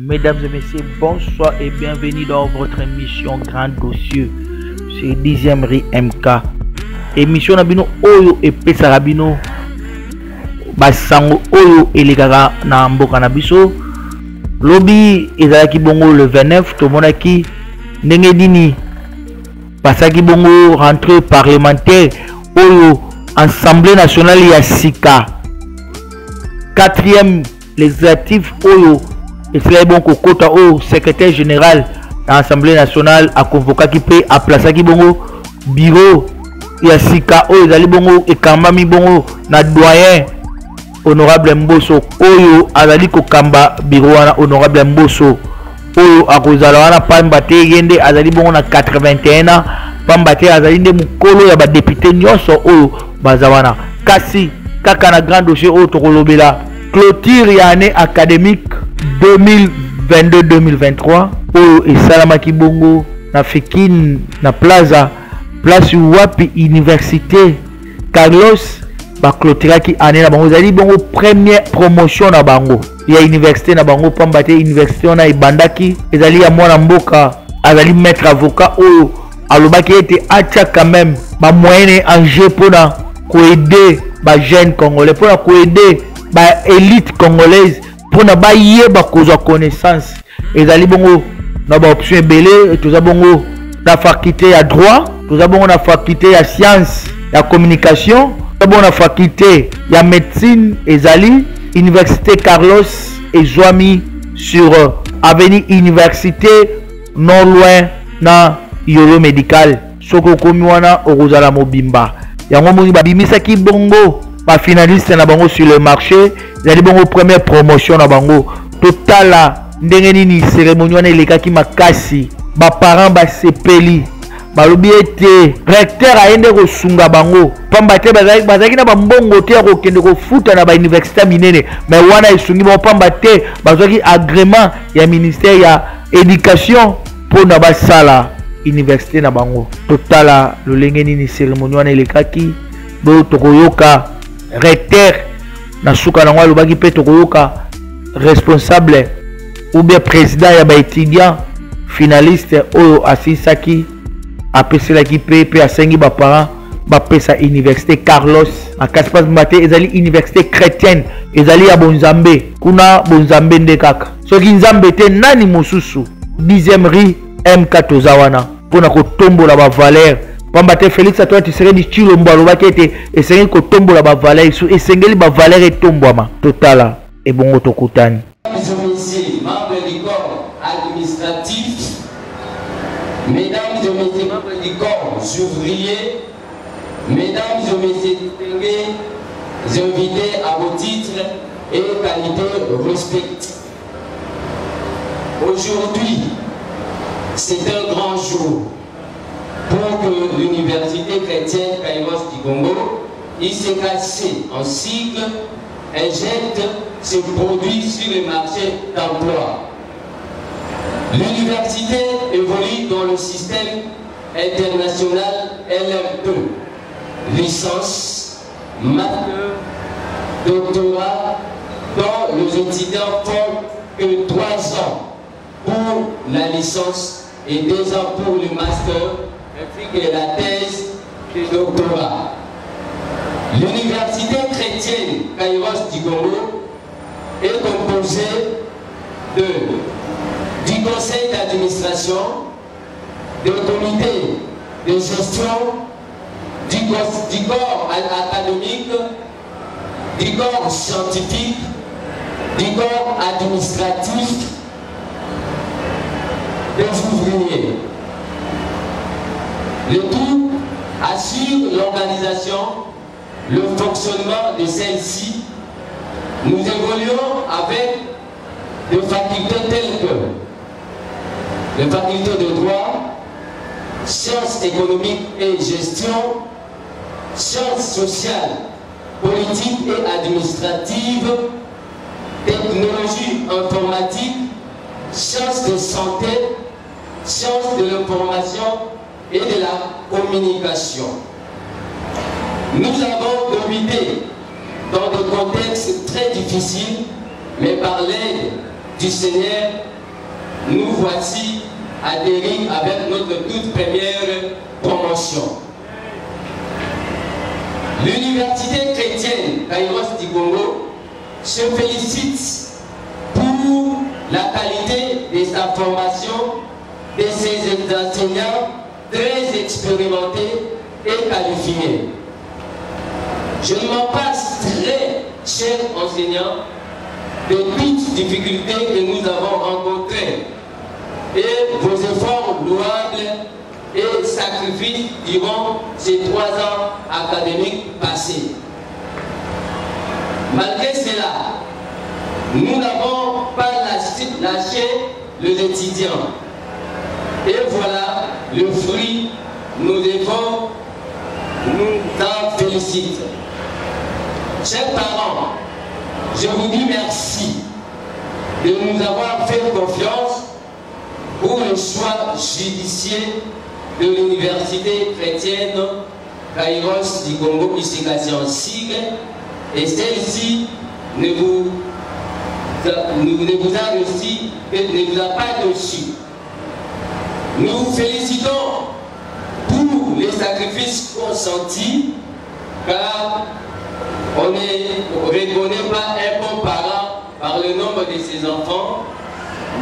Mesdames et messieurs, bonsoir et bienvenue dans votre émission Grand Dossier. C'est 10e Ri MK. Émission Nabino Oyo et Pesarabino. Basango Oyo et les gars na mboka na biso. Lobby ezalaki bongo le 29 tomonaki ndenge dini pasaki bongo rentrée parlementaire Oyo Assemblée nationale ya Sika 4e législatif Oyo et c'est bon kokota au secrétaire général de l'Assemblée nationale a convoqué qui peut à placer qui bongo bureau ya Sika Oyo ezali bongo et kambami bongo na doyen honorable Mboso Oyo azali kokamba bureau wana honorable Mboso Oyo akozala wana pamba te yende azali bongo na 81 ans pamba te azali nde mukolo ya ba député nyonso Oyo bazawana kasi kaka na grand dossier Oyo tokolobela clôture ya année académique 2022-2023 Oyo esalamaki bongo na Fekine na place wapi université Carlos ba clôture ki année na bango ezali bongo première promotion na bango ya université na bango pamba te université na ibandaki ezali ya mwana mboka azali maître avocat Oyo alobaki ete acha quand même ba moyen en jeu pona koaider ba jeunes congolais pona koaider ba élite congolaise pona ba yeba kozwa connaissance ezali bongo na ba option ebele toza bongo na faculté ya droit toza bongo na faculté ya science ya communication toza bongo na faculté ya médecine ezali université Carlos ezwami sur avenue université non loin na yolo médical soko komi wana okozala mobimba yango moni babimisaki bongo ba finaliste na bango sur le marché ezali bongo première promotion na bango totala ndenge nini cérémonie wana elekaki makasi ba parents basepeli balobi ete recteur ayende kosunga bango pamba te bazalaki na bambongo te ya kokende kofuta na bauniversité minene mais wana esungi bango pamba te bazwaki agrément ya ministère ya éducation mpona basala université na bango totala lolenge nini cérémonie wana elekaki bo tokoyoka recteur na suka nango alobaki mpe tokoyoka responsable ou bien président ya baétudiant finaliste Oyo asilisaki apeselaki mpe asengi baparent bapesa université Carlos makasi mpasi mate ezali université chrétienne ezali ya bonzambe kuna bonzambe nde kaka soki nzambe te nani mosusu 10e Ri MK toza wana mpona kotombola bavaler pamba te Félix Antoine Tshisekedi Tshilombo alobaki ete esengi kotombola bavaler esengeli bavaler etombwama totala ebongo tokutani. Membres du corps administratif, mesdames et messieurs membres du corps ouvriers, mesdames et messieurs distingués invités à vos titres et qualités respectifs. Aujourd'hui, c'est un grand jour pour que l'université chrétienne Kairos du Congo, ICKC en sigle, injecte ses produits sur le marché d'emploi. L'université évolue dans le système international LM2, licence, master, doctorat, dont les étudiants font que 3 ans pour la licence et 2 ans pour le master, ainsi que la thèse de doctorat. L'université chrétienne Kairos du Congo est composée du conseil d'administration, du comité de gestion, du corps académique, du corps scientifique, du corps administratif, des ouvriers. Le tout assure l'organisation, le fonctionnement de celle-ci. Nous évoluons avec des facultés telles que les facultés de droit, sciences économiques et gestion, sciences sociales, politiques et administratives, technologie informatique, sciences de santé, sciences de l'information et de la communication. Nous avons débuté dans des contextes très difficiles, mais par l'aide du Seigneur, nous voici adhéris avec notre toute première promotion. L'Université chrétienne Kairos du Congo se félicite pour la qualité de sa formation, de ses enseignants très expérimentés et qualifiés. Je ne m'en passe très, chers enseignants, de toutes difficultés que nous avons rencontrées et vos efforts louables et sacrifices durant ces 3 ans académiques passés. Malgré cela, nous n'avons pas lâché les étudiants. Et voilà le fruit, nos efforts nous en félicitent. Chers parents, je vous dis merci de nous avoir fait confiance pour le choix judicieux de l'Université chrétienne Kairos du Congo ICKC en sigle, et celle-ci ne vous a pas reçu. Nous vous félicitons pour les sacrifices consentis, car on ne reconnaît pas un bon parent par le nombre de ses enfants,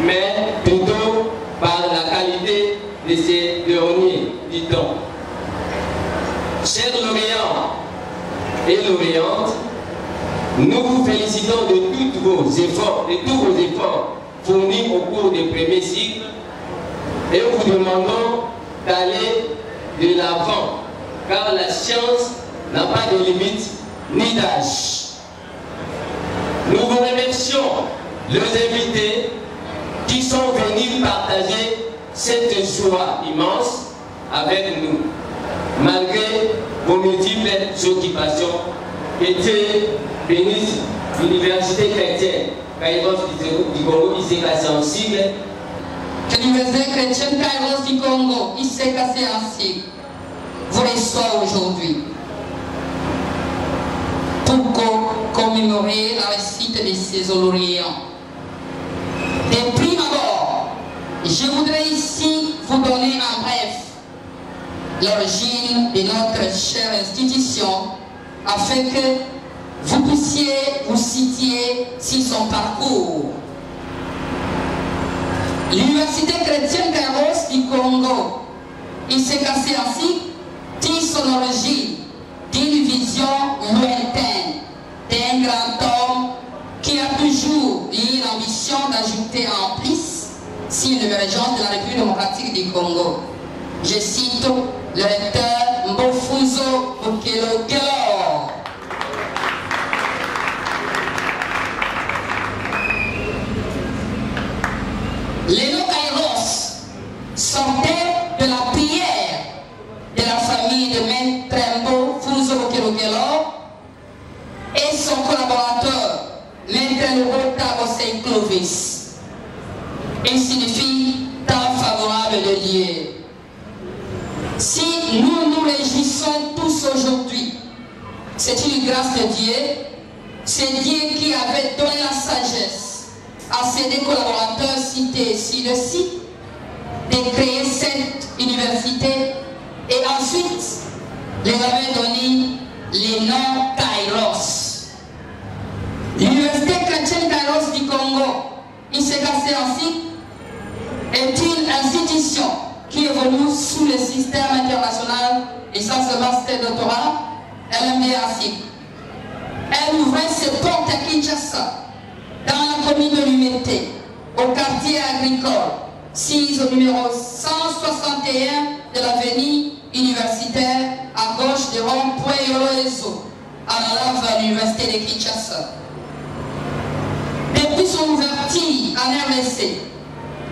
mais plutôt par la qualité de ces derniers, dit-on. Chers lauréats et lauréantes, nous vous félicitons de tous vos efforts fournis au cours des premiers cycles et vous demandons d'aller de l'avant, car la science n'a pas de limite ni d'âge. Nous vous remercions, les invités qui sont venus partager cette joie immense avec nous, malgré vos multiples occupations. Était bénisse l'Université chrétienne Kairos du Congo ICKC en sigle. L'Université chrétienne Kairos du Congo ICKC en sigle vous reçoit aujourd'hui pour commémorer la réussite de ses lauréats. De prime abord, je voudrais ici vous donner en bref l'origine de notre chère institution afin que vous puissiez vous situer sur son parcours. L'Université chrétienne Kairos du Congo ICKC ainsi tire son origine d'une vision lointaine d'un grand homme qui a toujours eu l'ambition d'ajouter en plus sur l'émergence de la République démocratique du Congo. Je cite le recteur Mbofuzo Bokelogelo. Les noms Kairos sortaient de la prière de la famille de Maître Mbofuzo Bokelogelo et son collaborateur, Maître Lobota Osei Clovis. Il signifie temps favorable de Dieu. Si nous nous réjouissons tous aujourd'hui, c'est une grâce de Dieu. C'est Dieu qui avait donné la sagesse à ses deux collaborateurs cités sur le site de créer cette université et ensuite les avait donné les noms Kairos. L'Université chrétienne Kairos du Congo, ICKC ainsi, est une institution qui évolue sous le système international licence de master doctorat LMDA-SIC. Elle ouvrait ses portes à Kinshasa, dans la commune de Lumete, au quartier agricole, 6 au numéro 161 de l'avenue universitaire, à gauche de rond-point Yoloezo, à la vers l'université de Kinshasa. Depuis son ouverture en RDC,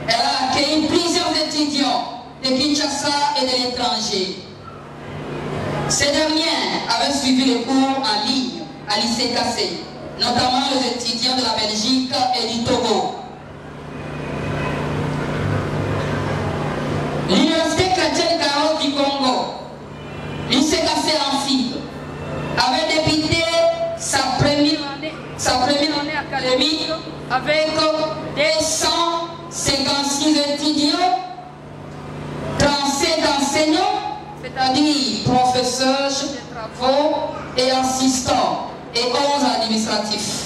elle a accueilli plusieurs étudiants de Kinshasa et de l'étranger. Ces derniers avaient suivi les cours en ligne à l'ICKC, notamment les étudiants de la Belgique et du Togo. L'Université chrétienne Kairos du Congo, l'ICKC en cible, avait débuté sa première année académique avec 256 36 étudiants, 37 enseignants, c'est-à-dire professeurs, chefs de travaux et assistants, et 11 administratifs.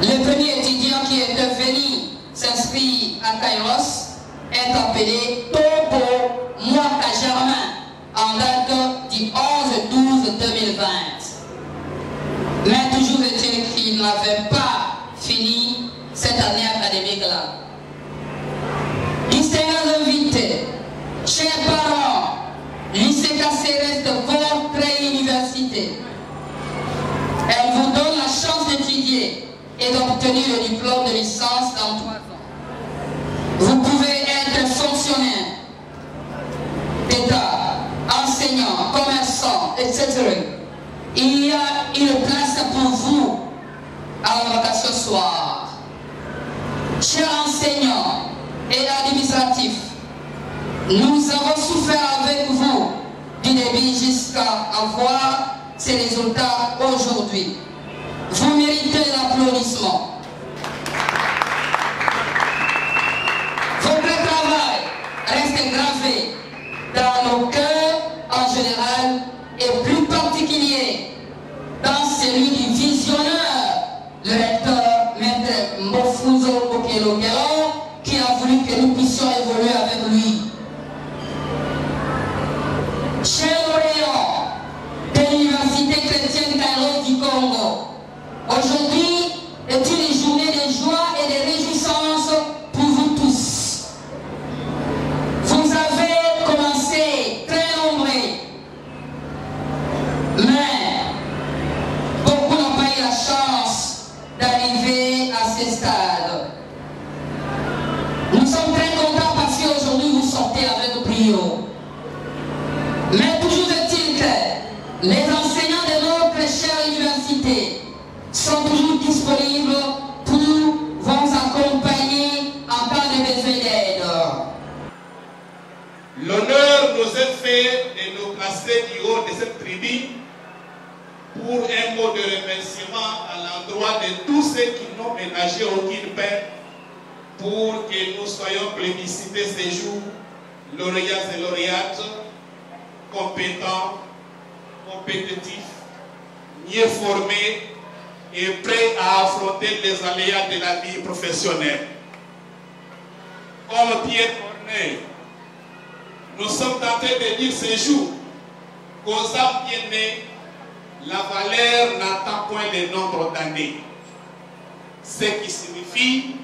Le premier étudiant qui est venu s'inscrire à Kairos est appelé Topo Mwaka Germain en date du 11-12-2020. Mais toujours est-il qu'il n'avait pas fini cette année académique-là. Distingués invités, chers parents, l'ICKC reste votre université. Elle vous donne la chance d'étudier et d'obtenir le diplôme de licence dans 3 ans. Vous pouvez être fonctionnaire d'État, enseignant, commerçant, etc. Il y a une place pour vous à la vacation soir. Chers enseignants et administratifs, nous avons souffert avec vous du début jusqu'à avoir ces résultats aujourd'hui. Vous méritez l'applaudissement. Votre travail reste gravé dans nos cœurs en général et plus particulier dans celui du visionnaire, le recteur Maître Mbofuzo Okelogelo, qui a voulu que nous puissions évoluer avec lui. Chers lauréats de l'Université chrétienne Kairos du Congo, aujourd'hui est une journée de joie et de réjouissance pour vous tous. Vous avez commencé très nombreux, mais beaucoup n'ont pas eu la chance d'arriver à ce stade. Nous sommes très contents parce qu'aujourd'hui vous sortez avec brio. Mais toujours est-il que les enseignants de notre chère université sont toujours disponibles pour vous accompagner en cas de besoin d'aide. L'honneur nous est fait de nous placer du haut de cette tribune pour un mot de remerciement à l'endroit de tous ceux qui n'ont ménagé aucune peine pour que nous soyons plébiscités ces jours, lauréats et lauréates, compétents, compétitifs, mieux formés et prêts à affronter les aléas de la vie professionnelle. Comme Pierre Corneille, nous sommes tentés de dire ce jour qu'aux âmes bien-nées, la valeur n'attend point le nombre d'années. Ce qui signifie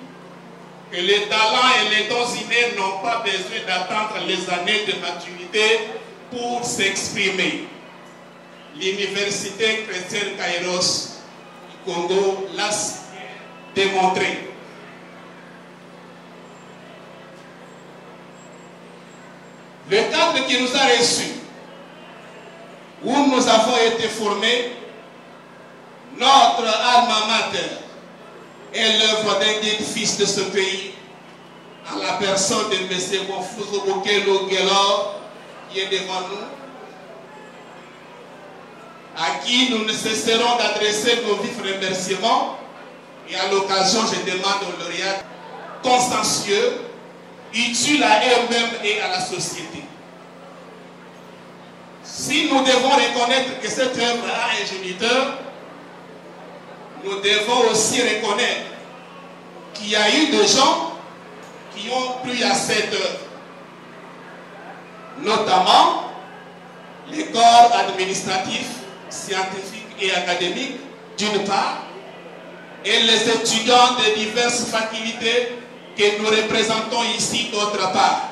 que les talents et les dons innés n'ont pas besoin d'attendre les années de maturité pour s'exprimer. L'Université chrétienne Kairos du Congo l'a démontré. Le cadre qui nous a reçus, où nous avons été formés, notre alma mater est l'œuvre d'un guide fils de ce pays, en la personne de M. Mbofuzo Okelogelo, qui est devant nous, à qui nous ne cesserons d'adresser nos vifs remerciements. Et à l'occasion, je demande aux lauréats consciencieux, utiles à eux-mêmes et à la société. Si nous devons reconnaître que cette œuvre a un géniteur, nous devons aussi reconnaître qu'il y a eu des gens qui ont plu à cette œuvre, notamment les corps administratifs, scientifiques et académiques, d'une part, et les étudiants de diverses facultés que nous représentons ici, d'autre part.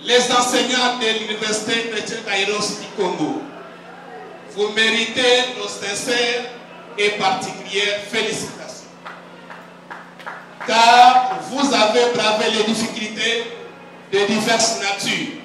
Les enseignants de l'Université chrétienne Kairos du Congo, vous méritez nos sincères et particulières félicitations. Car vous avez bravé les difficultés de diverses natures.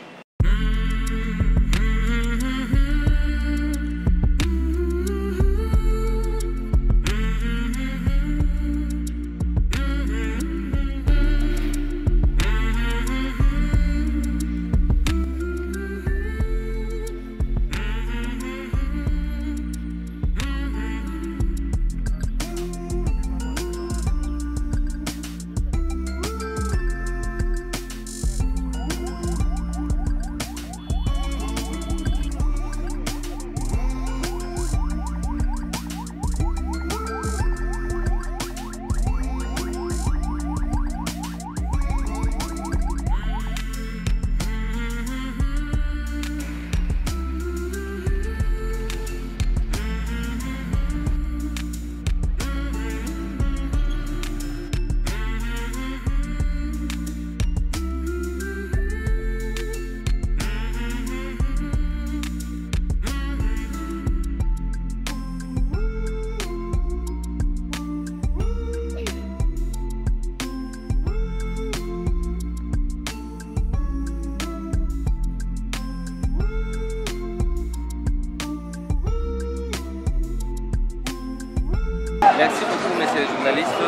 Merci beaucoup, messieurs les journalistes.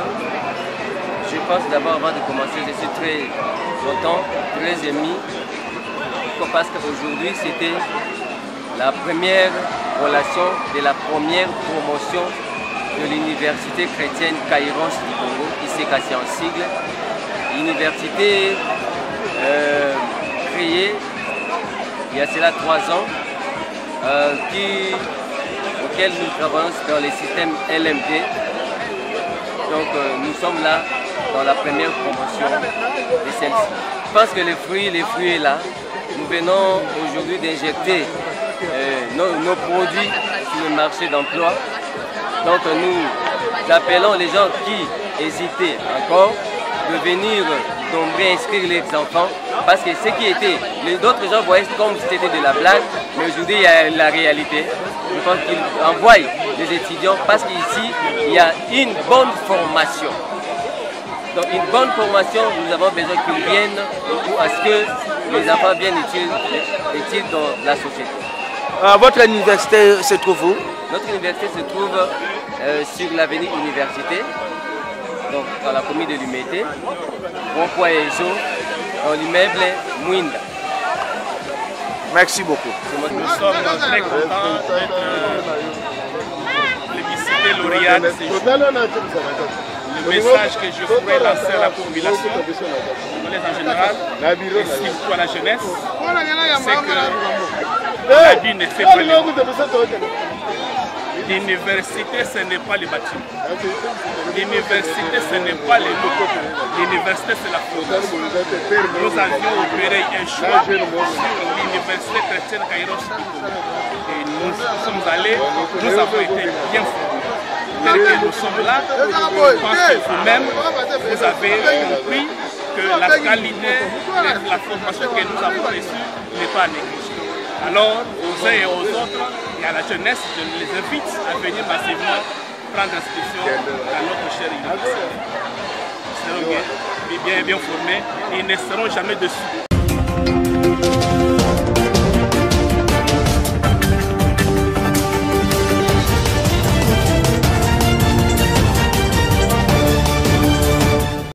Je pense d'abord, avant de commencer, je suis très content, très ému, parce qu'aujourd'hui, c'était la première relation de la première promotion de l'université chrétienne Kairos du Congo, ICKC en sigle. Université créée il y a cela 3 ans, auquel nous travaillons dans les systèmes LMD. Donc nous sommes là dans la première promotion de celle-ci. Je pense que le fruit est là. Nous venons aujourd'hui d'injecter nos produits sur le marché d'emploi. Donc nous appelons les gens qui hésitaient encore de venir nombreux inscrire les enfants, parce que ce qui était, d'autres gens voyaient comme si c'était de la blague, mais aujourd'hui il y a la réalité. Je pense qu'ils envoient des étudiants parce qu'ici il y a une bonne formation. Donc une bonne formation, nous avons besoin qu'ils viennent pour à ce que les enfants viennent étudier dans la société. Votre université se trouve où? Notre université se trouve sur l'avenue Université, donc dans la commune de Lumete, Rond-Point Ejo, dans l'immeuble Mouinda. Merci beaucoup. Nous sommes très contents d'être plébiscité lauréat de ces jours. Le message que je voudrais lancer à la population, en général, et surtout à la jeunesse, c'est que la vie ne fait pas le monde. L'université, ce n'est pas les bâtiments. L'université, ce n'est pas les locaux. L'université, c'est la formation. Nous avions opéré un choix sur l'université chrétienne Kairos. Et nous sommes allés, nous avons été bien formés. Tel que nous sommes là, je pense que vous-même, vous avez compris que la qualité de la formation que nous avons reçue n'est pas négligée. Alors, aux uns et aux autres, et à la jeunesse, je les invite à venir massivement prendre inscription dans notre chère université. Ils seront bien formés et ils ne seront jamais dessus.